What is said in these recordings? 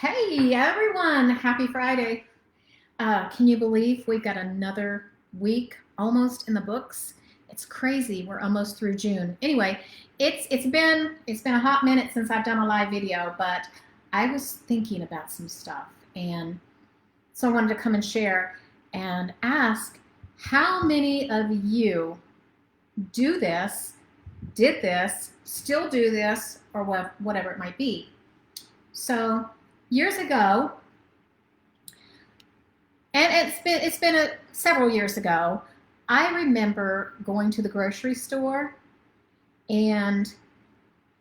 Hey everyone, happy Friday. Can you believe we've got another week almost in the books? It's crazy. We're almost through June. Anyway, it's been a hot minute since I've done a live video, but I was thinking about some stuff and so I wanted to come and share and ask how many of you do this, did this, still do this, or whatever it might be. So years ago, and it's been several years ago. I remember going to the grocery store, and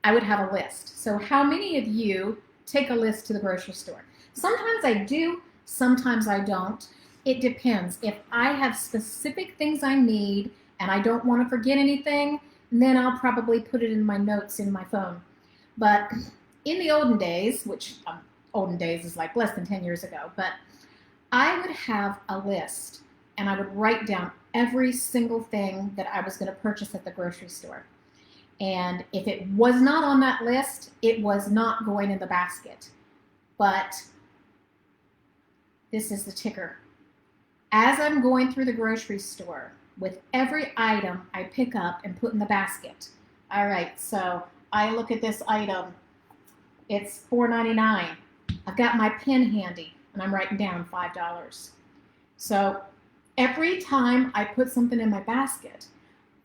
I would have a list. So, how many of you take a list to the grocery store? Sometimes I do, sometimes I don't. It depends. If I have specific things I need and I don't want to forget anything, then I'll probably put it in my notes in my phone. But in the olden days, which olden days is like less than 10 years ago, but I would have a list and I would write down every single thing that I was going to purchase at the grocery store. And if it was not on that list, it was not going in the basket. But this is the ticker. As I'm going through the grocery store, with every item I pick up and put in the basket. All right, so I look at this item. It's $4.99. I've got my pen handy and I'm writing down $5. So every time I put something in my basket,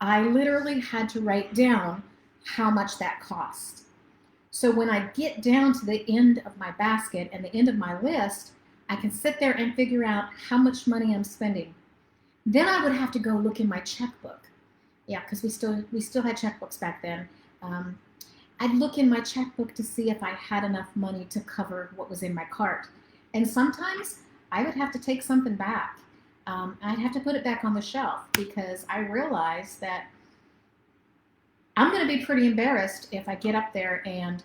I literally had to write down how much that cost. So when I get down to the end of my basket and the end of my list, I can sit there and figure out how much money I'm spending. Then I would have to go look in my checkbook. Yeah, because we still had checkbooks back then. I'd look in my checkbook to see if I had enough money to cover what was in my cart. And sometimes I would have to take something back. I'd have to put it back on the shelf because I realized that I'm going to be pretty embarrassed if I get up there and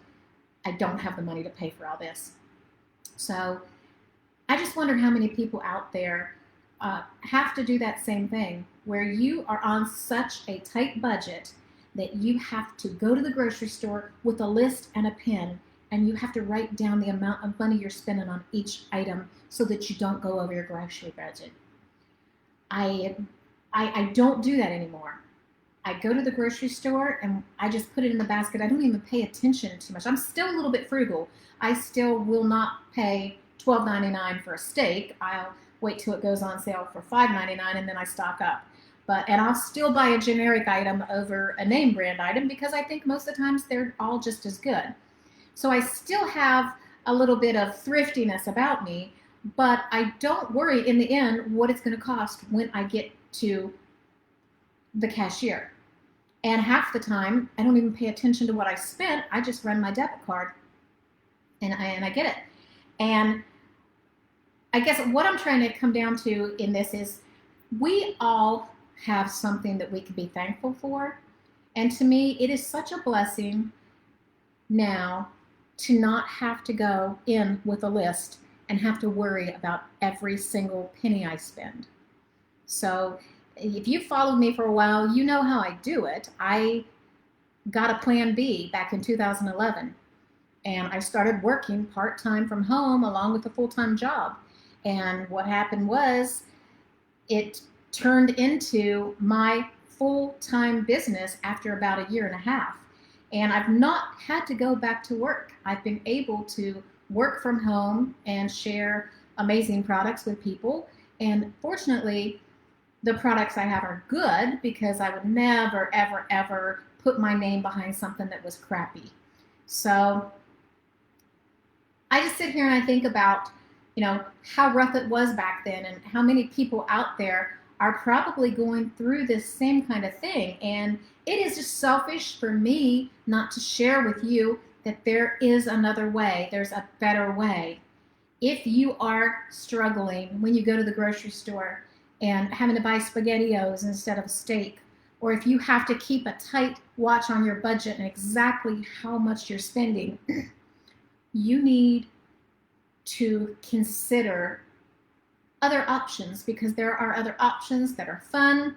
I don't have the money to pay for all this. So I just wonder how many people out there have to do that same thing, where you are on such a tight budget that you have to go to the grocery store with a list and a pen, and you have to write down the amount of money you're spending on each item so that you don't go over your grocery budget. I don't do that anymore. I go to the grocery store and I just put it in the basket. I don't even pay attention too much. I'm still a little bit frugal. I still will not pay $12.99 for a steak. I'll wait till it goes on sale for $5.99 and then I stock up. And I'll still buy a generic item over a name brand item because I think most of the times they're all just as good. So I still have a little bit of thriftiness about me, but I don't worry in the end what it's going to cost when I get to the cashier. And half the time, I don't even pay attention to what I spent. I just run my debit card and I get it. And I guess what I'm trying to come down to in this is we all have something that we can be thankful for. And to me, it is such a blessing now to not have to go in with a list and have to worry about every single penny I spend. So if you followed me for a while, you know how I do it. I got a plan B back in 2011, and I started working part-time from home along with a full-time job. And what happened was it turned into my full-time business after about a year and a half. And I've not had to go back to work. I've been able to work from home and share amazing products with people. And fortunately, the products I have are good because I would never, ever, ever put my name behind something that was crappy. So I just sit here and I think about, how rough it was back then and how many people out there are probably going through this same kind of thing. And it is just selfish for me not to share with you that there is another way. There's a better way. If you are struggling when you go to the grocery store and having to buy SpaghettiOs instead of a steak, or if you have to keep a tight watch on your budget and exactly how much you're spending, you need to consider other options, because there are other options that are fun,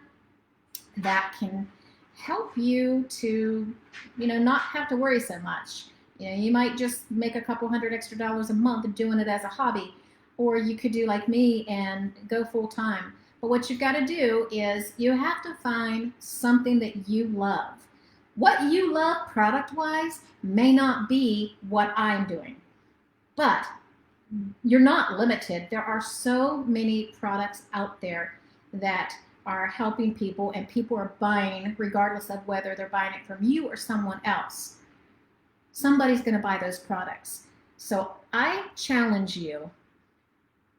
that can help you to, not have to worry so much. You know, you might just make a couple hundred extra dollars a month doing it as a hobby, or you could do like me and go full time. But what you've got to do is you have to find something that you love. What you love product wise may not be what I'm doing, but you're not limited. There are so many products out there that are helping people, and people are buying regardless of whether they're buying it from you or someone else. Somebody's going to buy those products. So I challenge you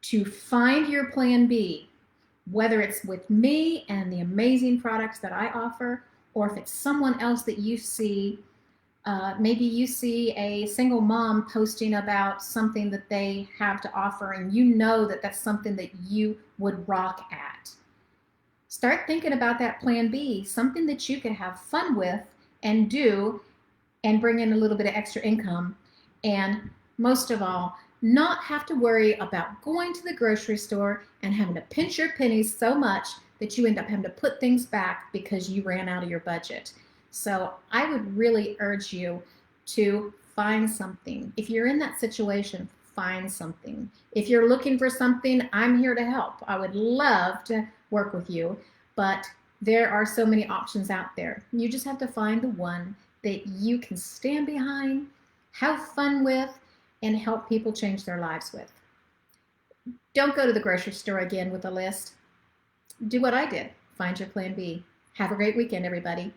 to find your plan B, whether it's with me and the amazing products that I offer, or if it's someone else that you see. Maybe you see a single mom posting about something that they have to offer, and you know that that's something that you would rock at. Start thinking about that plan B, something that you can have fun with and do and bring in a little bit of extra income. And most of all, not have to worry about going to the grocery store and having to pinch your pennies so much that you end up having to put things back because you ran out of your budget. So I would really urge you to find something. If you're in that situation, find something. If you're looking for something, I'm here to help. I would love to work with you, but there are so many options out there. You just have to find the one that you can stand behind, have fun with, and help people change their lives with. Don't go to the grocery store again with a list. Do what I did. Find your plan B. Have a great weekend, everybody.